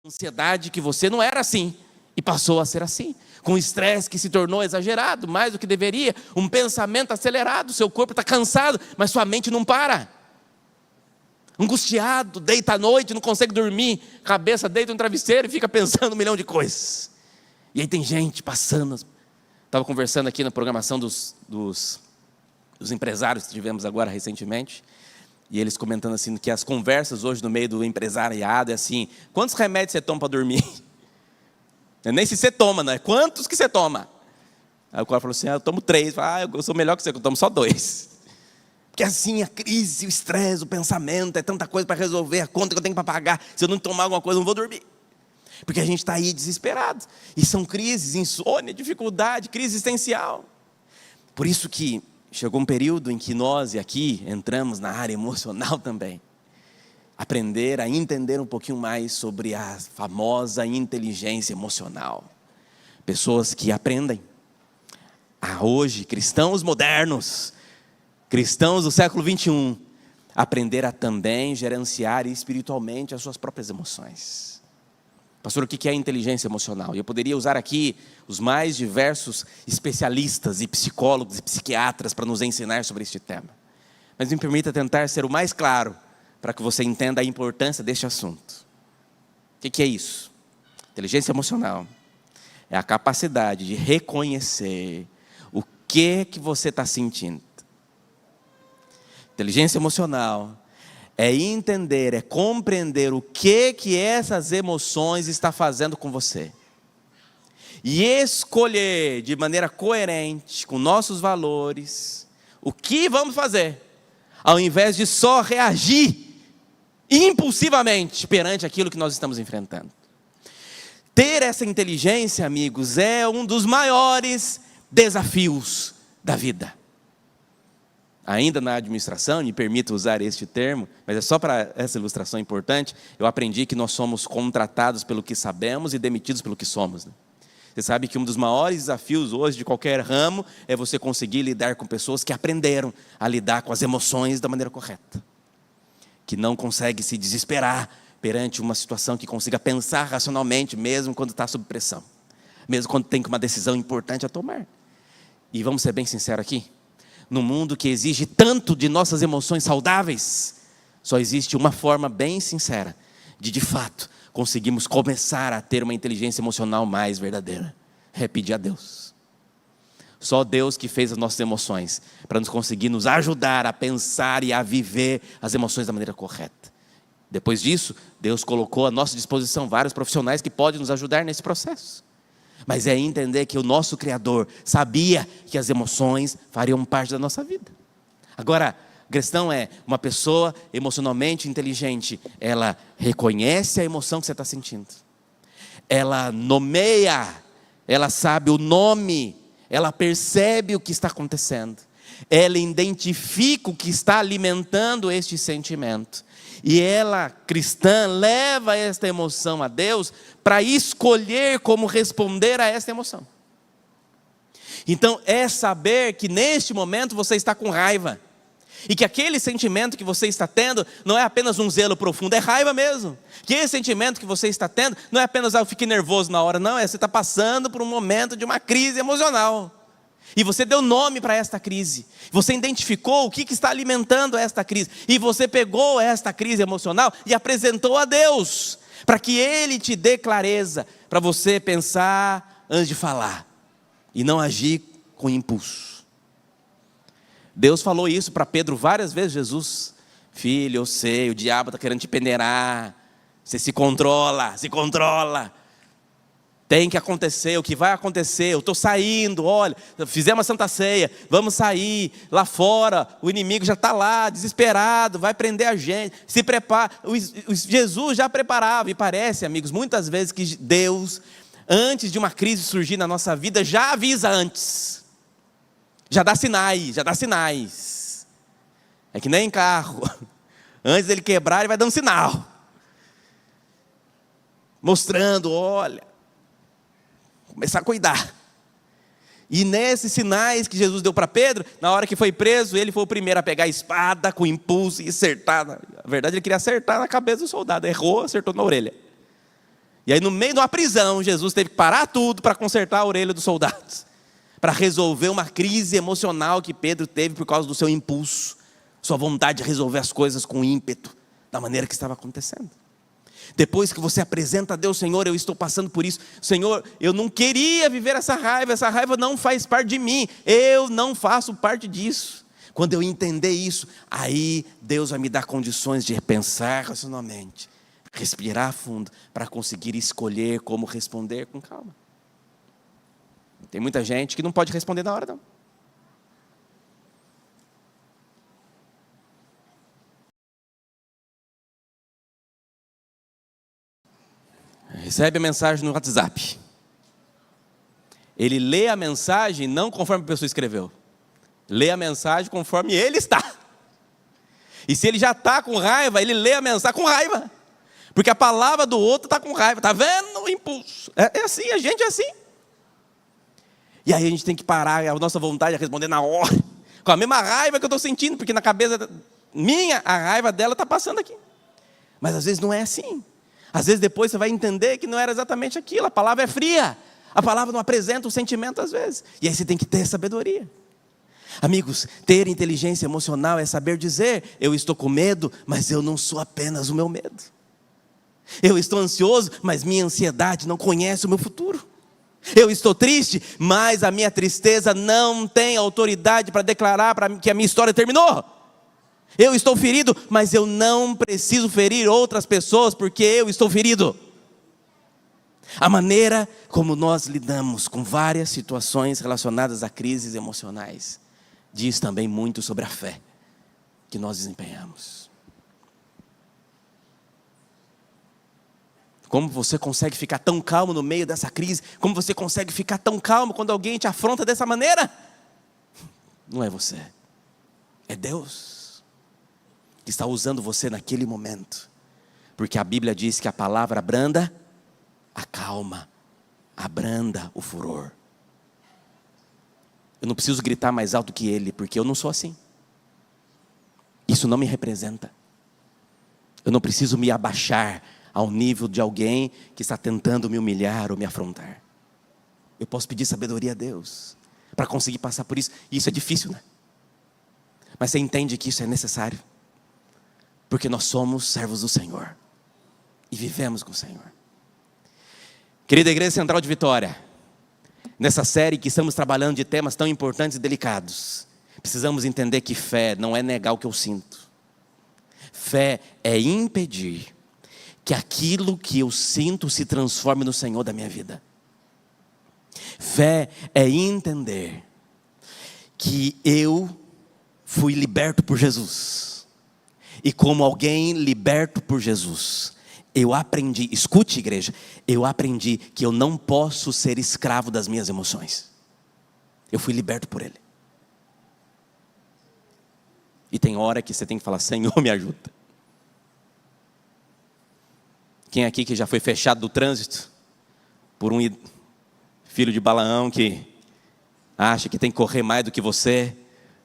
ansiedade que você não era assim e passou a ser assim, com estresse que se tornou exagerado, mais do que deveria, um pensamento acelerado, seu corpo está cansado, mas sua mente não para, angustiado, deita à noite, não consegue dormir, cabeça deita no travesseiro e fica pensando um milhão de coisas. E aí tem gente passando, estava conversando aqui na programação dos empresários que tivemos agora recentemente, e eles comentando assim, que as conversas hoje no meio do empresariado é assim: quantos remédios você toma para dormir? Nem se você toma, não é? Quantos que você toma? Aí o cara falou assim: eu tomo 3. Eu sou melhor que você, eu tomo só 2. Porque assim, a crise, o estresse, o pensamento, é tanta coisa para resolver, a conta que eu tenho para pagar, se eu não tomar alguma coisa eu não vou dormir. Porque a gente está aí desesperado, e são crises, insônia, dificuldade, crise existencial. Por isso que chegou um período em que nós, e aqui, entramos na área emocional também. Aprender a entender um pouquinho mais sobre a famosa inteligência emocional. Pessoas que aprendem a hoje, cristãos modernos, cristãos do século 21, aprender a também gerenciar espiritualmente as suas próprias emoções. Pastor, o que é inteligência emocional? Eu poderia usar aqui os mais diversos especialistas e psicólogos e psiquiatras para nos ensinar sobre este tema. Mas me permita tentar ser o mais claro para que você entenda a importância deste assunto. O que é isso? Inteligência emocional é a capacidade de reconhecer o que você está sentindo. Inteligência emocional é entender, é compreender o que essas emoções estão fazendo com você. E escolher de maneira coerente, com nossos valores, o que vamos fazer, ao invés de só reagir impulsivamente perante aquilo que nós estamos enfrentando. Ter essa inteligência, amigos, é um dos maiores desafios da vida. Ainda na administração, me permito usar este termo, mas é só para essa ilustração importante, eu aprendi que nós somos contratados pelo que sabemos e demitidos pelo que somos. Você sabe que um dos maiores desafios hoje de qualquer ramo é você conseguir lidar com pessoas que aprenderam a lidar com as emoções da maneira correta. Que não consegue se desesperar perante uma situação, que consiga pensar racionalmente, mesmo quando está sob pressão. Mesmo quando tem uma decisão importante a tomar. E vamos ser bem sinceros aqui. No mundo que exige tanto de nossas emoções saudáveis, só existe uma forma bem sincera de fato, conseguirmos começar a ter uma inteligência emocional mais verdadeira. É pedir a Deus. Só Deus que fez as nossas emoções, para nos conseguir nos ajudar a pensar e a viver as emoções da maneira correta. Depois disso, Deus colocou à nossa disposição vários profissionais que podem nos ajudar nesse processo. Mas é entender que o nosso Criador sabia que as emoções fariam parte da nossa vida. Agora, a questão é, uma pessoa emocionalmente inteligente, ela reconhece a emoção que você está sentindo. Ela nomeia, ela sabe o nome, ela percebe o que está acontecendo. Ela identifica o que está alimentando este sentimento. E ela, cristã, leva esta emoção a Deus para escolher como responder a esta emoção. Então, é saber que neste momento você está com raiva. E que aquele sentimento que você está tendo não é apenas um zelo profundo, é raiva mesmo. Que esse sentimento que você está tendo não é apenas eu fiquei nervoso na hora, não. Você está passando por um momento de uma crise emocional. E você deu nome para esta crise. Você identificou o que está alimentando esta crise. E você pegou esta crise emocional e apresentou a Deus, para que Ele te dê clareza, para você pensar antes de falar, e não agir com impulso. Deus falou isso para Pedro várias vezes. Jesus: filho, eu sei, o diabo está querendo te peneirar. Você se controla, se controla. Tem que acontecer, o que vai acontecer, eu estou saindo, olha, fizemos a Santa Ceia, vamos sair, lá fora, o inimigo já está lá, desesperado, vai prender a gente, se prepara. Jesus já preparava, e parece, amigos, muitas vezes que Deus, antes de uma crise surgir na nossa vida, já avisa antes, já dá sinais, é que nem carro, antes dele quebrar ele vai dar um sinal, mostrando, olha, começar a cuidar. E nesses sinais que Jesus deu para Pedro, na hora que foi preso, ele foi o primeiro a pegar a espada com impulso e acertar. Na verdade, ele queria acertar na cabeça do soldado. Errou, acertou na orelha. E aí no meio de uma prisão, Jesus teve que parar tudo para consertar a orelha dos soldados, para resolver uma crise emocional que Pedro teve por causa do seu impulso, sua vontade de resolver as coisas com ímpeto, da maneira que estava acontecendo. Depois que você apresenta a Deus: Senhor, eu estou passando por isso, Senhor, eu não queria viver essa raiva não faz parte de mim, eu não faço parte disso. Quando eu entender isso, aí Deus vai me dar condições de repensar racionalmente, respirar fundo, para conseguir escolher como responder com calma. Tem muita gente que não pode responder na hora não. Recebe a mensagem no WhatsApp. Ele lê a mensagem não conforme a pessoa escreveu. Lê a mensagem conforme ele está. E se ele já está com raiva, ele lê a mensagem com raiva. Porque a palavra do outro está com raiva. Está vendo o impulso? É assim, a gente é assim. E aí a gente tem que parar a nossa vontade de responder na hora, com a mesma raiva que eu estou sentindo, porque na cabeça minha, a raiva dela está passando aqui. Mas às vezes não é assim. Às vezes depois você vai entender que não era exatamente aquilo. A palavra é fria. A palavra não apresenta o sentimento às vezes. E aí você tem que ter sabedoria. Amigos, ter inteligência emocional é saber dizer: eu estou com medo, mas eu não sou apenas o meu medo. Eu estou ansioso, mas minha ansiedade não conhece o meu futuro. Eu estou triste, mas a minha tristeza não tem autoridade para declarar para mim que a minha história terminou. Eu estou ferido, mas eu não preciso ferir outras pessoas porque eu estou ferido. A maneira como nós lidamos com várias situações relacionadas a crises emocionais diz também muito sobre a fé que nós desempenhamos. Como você consegue ficar tão calmo no meio dessa crise? Como você consegue ficar tão calmo quando alguém te afronta dessa maneira? Não é você, é Deus que está usando você naquele momento. Porque a Bíblia diz que a palavra branda acalma, abranda o furor. Eu não preciso gritar mais alto que ele, porque eu não sou assim. Isso não me representa. Eu não preciso me abaixar ao nível de alguém que está tentando me humilhar ou me afrontar. Eu posso pedir sabedoria a Deus para conseguir passar por isso. E isso é difícil, né? Mas você entende que isso é necessário, porque nós somos servos do Senhor e vivemos com o Senhor. Querida Igreja Central de Vitória, nessa série que estamos trabalhando de temas tão importantes e delicados, precisamos entender que fé não é negar o que eu sinto. Fé é impedir que aquilo que eu sinto se transforme no Senhor da minha vida. Fé é entender que eu fui liberto por Jesus. E como alguém liberto por Jesus, eu aprendi, escute igreja, eu aprendi que eu não posso ser escravo das minhas emoções. Eu fui liberto por Ele. E tem hora que você tem que falar: Senhor, me ajuda. Quem aqui que já foi fechado do trânsito por um filho de Balaão que acha que tem que correr mais do que você,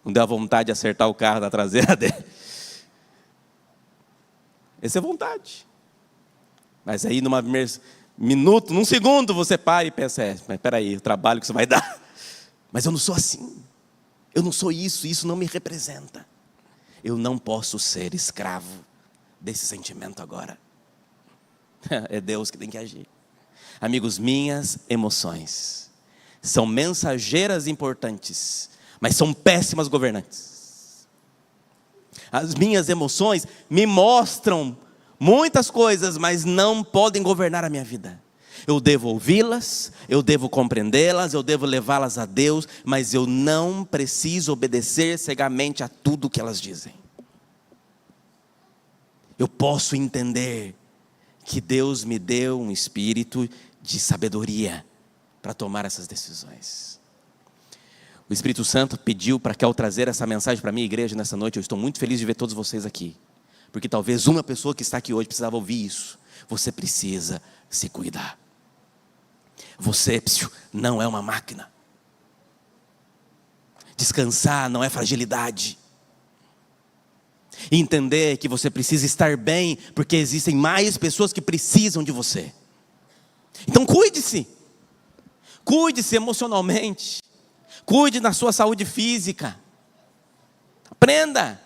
não deu a vontade de acertar o carro da traseira dele? Essa é vontade. Mas aí num minuto, num segundo você para e pensa: mas espera aí, o trabalho que isso vai dar. Mas eu não sou assim. Eu não sou isso, isso não me representa. Eu não posso ser escravo desse sentimento agora. É Deus que tem que agir. Amigos, minhas emoções são mensageiras importantes, mas são péssimas governantes. As minhas emoções me mostram muitas coisas, mas não podem governar a minha vida. Eu devo ouvi-las, eu devo compreendê-las, eu devo levá-las a Deus, mas eu não preciso obedecer cegamente a tudo que elas dizem. Eu posso entender que Deus me deu um espírito de sabedoria para tomar essas decisões. O Espírito Santo pediu para que, ao trazer essa mensagem para a minha igreja nessa noite, eu estou muito feliz de ver todos vocês aqui, porque talvez uma pessoa que está aqui hoje precisava ouvir isso. Você precisa se cuidar. Você não é uma máquina. Descansar não é fragilidade. E entender que você precisa estar bem, porque existem mais pessoas que precisam de você. Então cuide-se emocionalmente, cuide da sua saúde física, aprenda,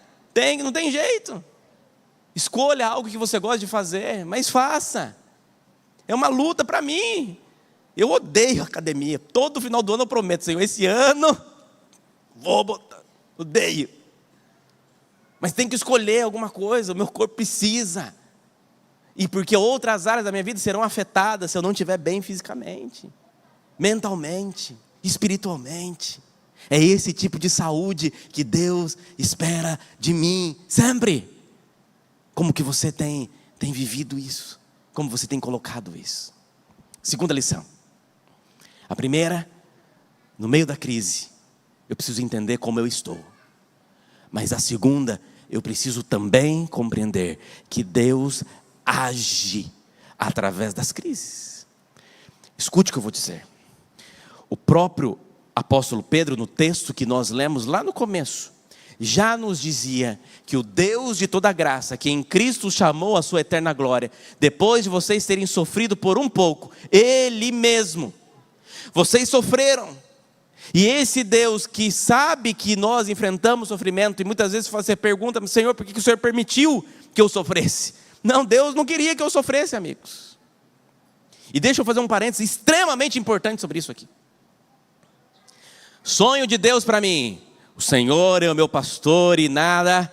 não tem jeito, escolha algo que você gosta de fazer, mas faça, é uma luta para mim. Eu odeio academia, todo final do ano eu prometo, Senhor, esse ano vou botar, odeio, mas tem que escolher alguma coisa, o meu corpo precisa, e porque outras áreas da minha vida serão afetadas se eu não estiver bem fisicamente, mentalmente, espiritualmente. É esse tipo de saúde que Deus espera de mim, sempre. Como que você tem vivido isso? Como você tem colocado isso? Segunda lição. A primeira, no meio da crise, eu preciso entender como eu estou. Mas a segunda, eu preciso também compreender que Deus age através das crises. Escute o que eu vou dizer. O próprio apóstolo Pedro, no texto que nós lemos lá no começo, já nos dizia que o Deus de toda graça, que em Cristo chamou a sua eterna glória, depois de vocês terem sofrido por um pouco, Ele mesmo, vocês sofreram, e esse Deus que sabe que nós enfrentamos sofrimento, e muitas vezes você pergunta, Senhor, por que o Senhor permitiu que eu sofresse? Não, Deus não queria que eu sofresse, amigos. E deixa eu fazer um parênteses extremamente importante sobre isso aqui. Sonho de Deus para mim: o Senhor é o meu pastor e nada...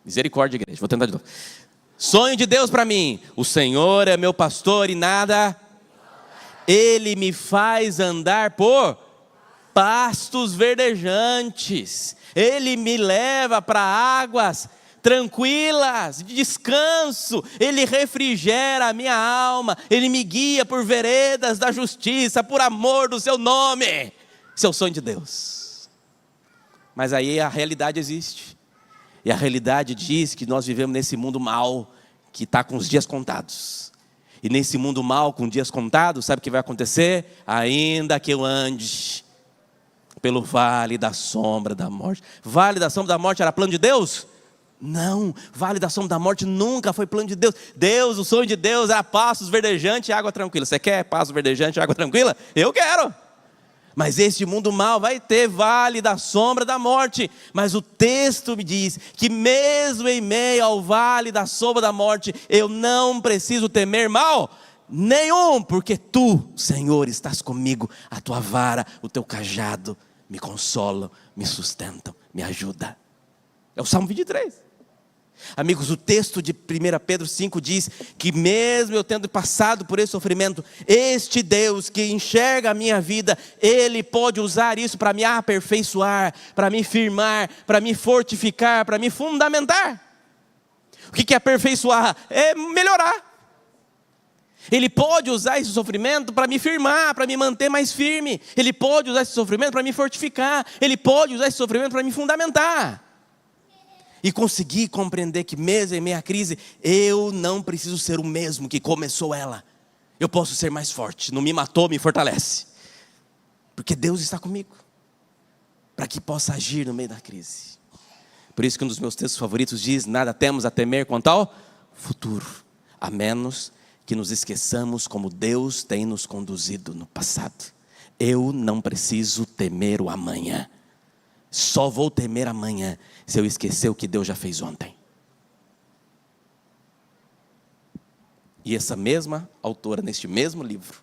Misericórdia, igreja, vou tentar de novo. Sonho de Deus para mim: o Senhor é meu pastor e nada... Ele me faz andar por pastos verdejantes. Ele me leva para águas tranquilas, de descanso. Ele refrigera a minha alma. Ele me guia por veredas da justiça, por amor do seu nome. Esse é o sonho de Deus. Mas aí a realidade existe. E a realidade diz que nós vivemos nesse mundo mau, que está com os dias contados. E nesse mundo mau, com dias contados, sabe o que vai acontecer? Ainda que eu ande pelo vale da sombra da morte. Vale da sombra da morte era plano de Deus? Não, vale da sombra da morte nunca foi plano de Deus. Deus, o sonho de Deus era pastos verdejantes e água tranquila. Você quer pastos verdejantes e água tranquila? Eu quero. Mas este mundo mau vai ter vale da sombra da morte. Mas o texto me diz que mesmo em meio ao vale da sombra da morte, eu não preciso temer mal nenhum, porque tu, Senhor, estás comigo. A tua vara, o teu cajado me consolam, me sustentam, me ajudam. É o Salmo 23. Amigos, o texto de 1 Pedro 5 diz que mesmo eu tendo passado por esse sofrimento, este Deus que enxerga a minha vida, Ele pode usar isso para me aperfeiçoar, para me firmar, para me fortificar, para me fundamentar. O que é aperfeiçoar? É melhorar. Ele pode usar esse sofrimento para me firmar, para me manter mais firme. Ele pode usar esse sofrimento para me fortificar. Ele pode usar esse sofrimento para me fundamentar. E conseguir compreender que mesmo em meio à crise, eu não preciso ser o mesmo que começou ela. Eu posso ser mais forte. Não me matou, me fortalece. Porque Deus está comigo. Para que possa agir no meio da crise. Por isso que um dos meus textos favoritos diz: nada temos a temer quanto ao futuro, a menos que nos esqueçamos como Deus tem nos conduzido no passado. Eu não preciso temer o amanhã. Só vou temer amanhã se eu esquecer o que Deus já fez ontem. E essa mesma autora, neste mesmo livro,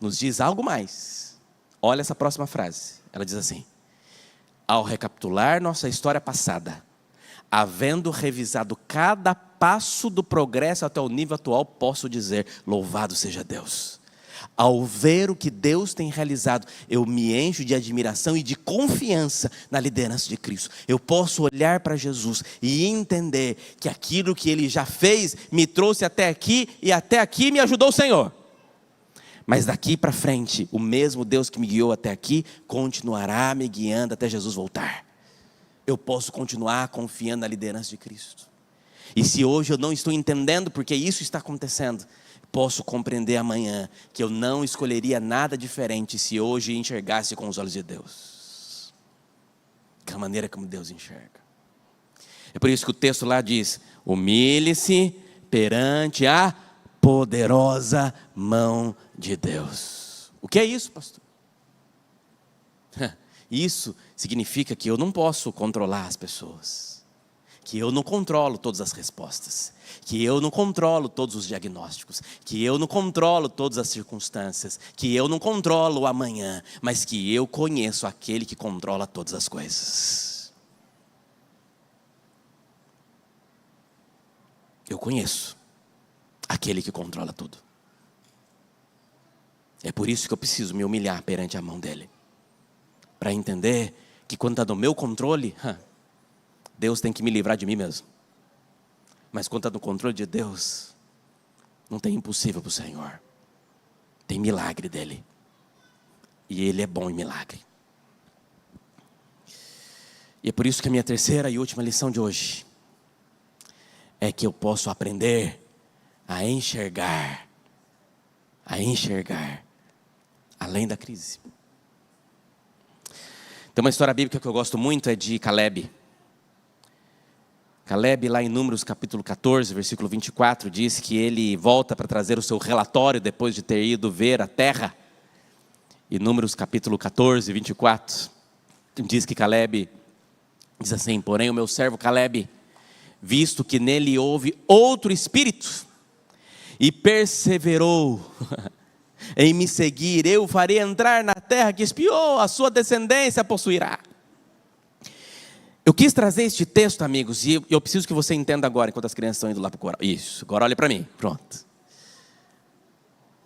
nos diz algo mais. Olha essa próxima frase. Ela diz assim: ao recapitular nossa história passada, havendo revisado cada passo do progresso até o nível atual, posso dizer: louvado seja Deus. Ao ver o que Deus tem realizado, eu me encho de admiração e de confiança na liderança de Cristo. Eu posso olhar para Jesus e entender que aquilo que Ele já fez me trouxe até aqui, e até aqui me ajudou o Senhor. Mas daqui para frente, o mesmo Deus que me guiou até aqui, continuará me guiando até Jesus voltar. Eu posso continuar confiando na liderança de Cristo. E se hoje eu não estou entendendo porque isso está acontecendo, posso compreender amanhã que eu não escolheria nada diferente se hoje enxergasse com os olhos de Deus. Que é a maneira como Deus enxerga. É por isso que o texto lá diz: humilhe-se perante a poderosa mão de Deus. O que é isso, pastor? Isso significa que eu não posso controlar as pessoas, que eu não controlo todas as respostas, que eu não controlo todos os diagnósticos, que eu não controlo todas as circunstâncias, que eu não controlo o amanhã, mas que eu conheço aquele que controla todas as coisas. Eu conheço aquele que controla tudo. É por isso que eu preciso me humilhar perante a mão dele, para entender que quando está no meu controle, Deus tem que me livrar de mim mesmo. Mas quando está no controle de Deus, não tem impossível para o Senhor. Tem milagre dele. E ele é bom em milagre. E é por isso que a minha terceira e última lição de hoje é que eu posso aprender a enxergar além da crise. Tem uma história bíblica que eu gosto muito, é de Caleb. Caleb, lá em Números capítulo 14, versículo 24, diz que ele volta para trazer o seu relatório depois de ter ido ver a terra. E Números capítulo 14, 24, diz que Caleb diz assim: porém o meu servo Caleb, visto que nele houve outro espírito, e perseverou em me seguir, eu o farei entrar na terra que espiou, a sua descendência possuirá. Eu quis trazer este texto, amigos, e eu preciso que você entenda agora, enquanto as crianças estão indo lá para o coral. Isso, agora olha para mim, pronto.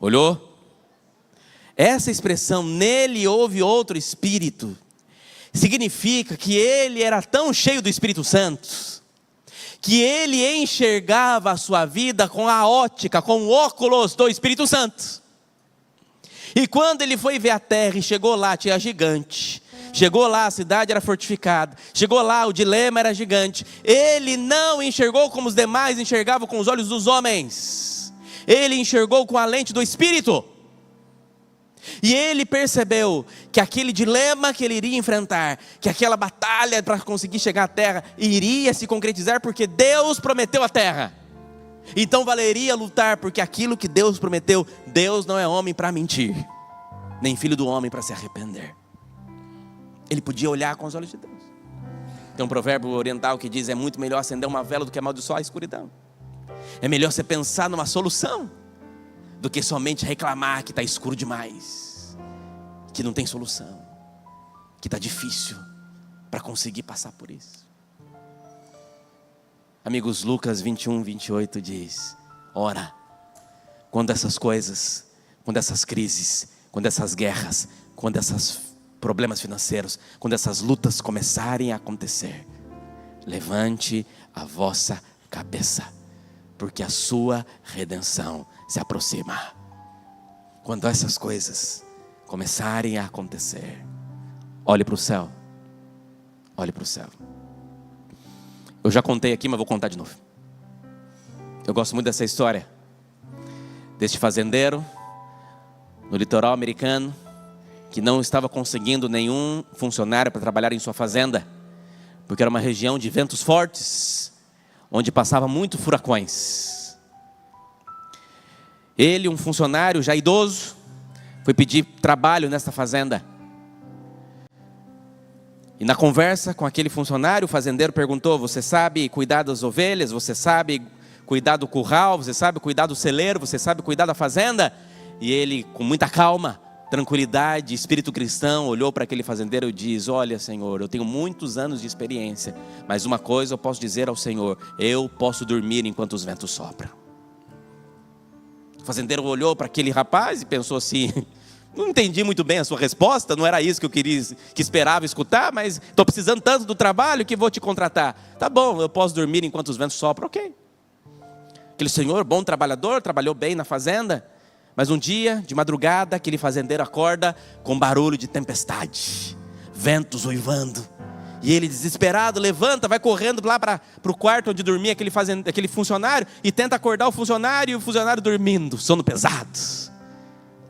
Olhou? Essa expressão, nele houve outro espírito, significa que ele era tão cheio do Espírito Santo, que ele enxergava a sua vida com a ótica, com o óculos do Espírito Santo. E quando ele foi ver a terra e chegou lá, tinha gigante. Chegou lá, a cidade era fortificada. Chegou lá, o dilema era gigante. Ele não enxergou como os demais enxergavam com os olhos dos homens. Ele enxergou com a lente do Espírito. E ele percebeu que aquele dilema que ele iria enfrentar, que aquela batalha para conseguir chegar à terra, iria se concretizar porque Deus prometeu a terra. Então valeria lutar, porque aquilo que Deus prometeu, Deus não é homem para mentir, nem filho do homem para se arrepender. Ele podia olhar com os olhos de Deus. Tem um provérbio oriental que diz: é muito melhor acender uma vela do que amaldiçoar a escuridão. É melhor você pensar numa solução do que somente reclamar que está escuro demais, que não tem solução, que está difícil para conseguir passar por isso. Amigos, Lucas 21, 28 diz: ora, quando essas coisas, quando essas crises, quando essas guerras, quando esses problemas financeiros, quando essas lutas começarem a acontecer, levante a vossa cabeça, porque a sua redenção se aproxima. Quando essas coisas começarem a acontecer, olhe para o céu. Olhe para o céu. Eu já contei aqui, mas vou contar de novo. Eu gosto muito dessa história, deste fazendeiro no litoral americano, que não estava conseguindo nenhum funcionário para trabalhar em sua fazenda, porque era uma região de ventos fortes, onde passava muito furacões. Ele, um funcionário já idoso, foi pedir trabalho nesta fazenda. E na conversa com aquele funcionário, o fazendeiro perguntou: você sabe cuidar das ovelhas? Você sabe cuidar do curral? Você sabe cuidar do celeiro? Você sabe cuidar da fazenda? E ele, com muita calma, tranquilidade, espírito cristão, olhou para aquele fazendeiro e diz: olha, Senhor, eu tenho muitos anos de experiência, mas uma coisa eu posso dizer ao Senhor: eu posso dormir enquanto os ventos sopram. O fazendeiro olhou para aquele rapaz e pensou assim: não entendi muito bem a sua resposta, não era isso que eu que esperava escutar, mas estou precisando tanto do trabalho que vou te contratar. Tá bom, eu posso dormir enquanto os ventos sopram, ok. Aquele senhor, bom trabalhador, trabalhou bem na fazenda. Mas um dia, de madrugada, aquele fazendeiro acorda com barulho de tempestade, ventos uivando. E ele, desesperado, levanta, vai correndo lá para o quarto onde dormia aquele funcionário, e tenta acordar o funcionário, e o funcionário dormindo, sono pesado,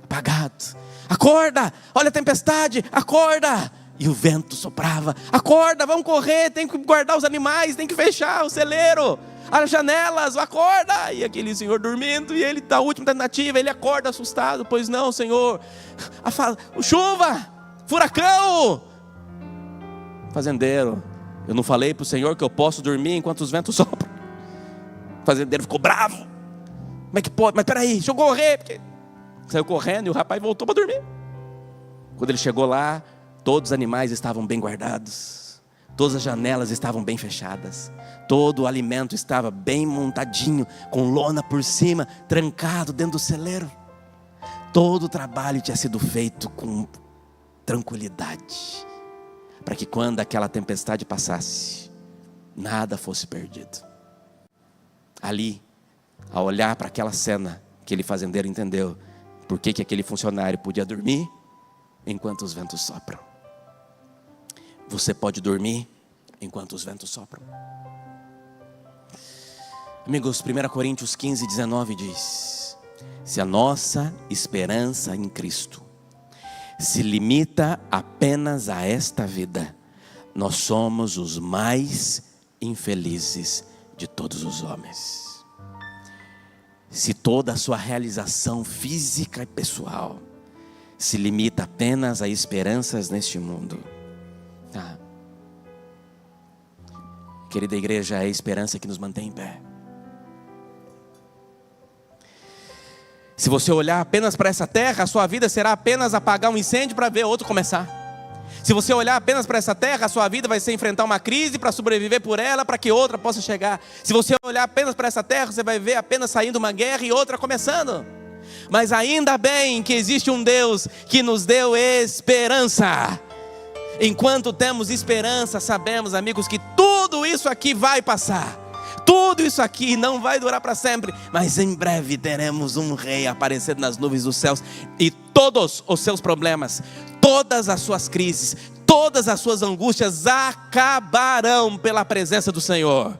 apagado. Acorda, olha a tempestade, acorda. E o vento soprava: acorda, vamos correr, tem que guardar os animais, tem que fechar o celeiro. as janelas, acorda. E aquele senhor dormindo, e ele da última tentativa, ele acorda assustado. Pois não, Senhor, chuva, furacão. Fazendeiro, eu não falei para o Senhor que eu posso dormir enquanto os ventos sopram? O fazendeiro ficou bravo. Como é que pode? Mas peraí, deixa eu correr. Porque... Saiu correndo e o rapaz voltou para dormir. Quando ele chegou lá, todos os animais estavam bem guardados, todas as janelas estavam bem fechadas, todo o alimento estava bem montadinho, com lona por cima, trancado dentro do celeiro. Todo o trabalho tinha sido feito com tranquilidade, para que quando aquela tempestade passasse, nada fosse perdido. Ali, ao olhar para aquela cena, aquele fazendeiro entendeu por que aquele funcionário podia dormir enquanto os ventos sopram. Você pode dormir enquanto os ventos sopram. Amigos, 1 Coríntios 15, 19 diz: se a nossa esperança em Cristo se limita apenas a esta vida, nós somos os mais infelizes de todos os homens. Se toda a sua realização física e pessoal se limita apenas a esperanças neste mundo, querida igreja, é a esperança que nos mantém em pé. Se você olhar apenas para essa terra, a sua vida será apenas apagar um incêndio para ver outro começar. Se você olhar apenas para essa terra, a sua vida vai ser enfrentar uma crise para sobreviver por ela, para que outra possa chegar. Se você olhar apenas para essa terra, você vai ver apenas saindo uma guerra e outra começando. Mas ainda bem que existe um Deus que nos deu esperança. Enquanto temos esperança, sabemos, amigos, que tudo isso aqui vai passar. Tudo isso aqui não vai durar para sempre, mas em breve teremos um rei aparecendo nas nuvens dos céus, e todos os seus problemas, todas as suas crises, todas as suas angústias acabarão pela presença do Senhor.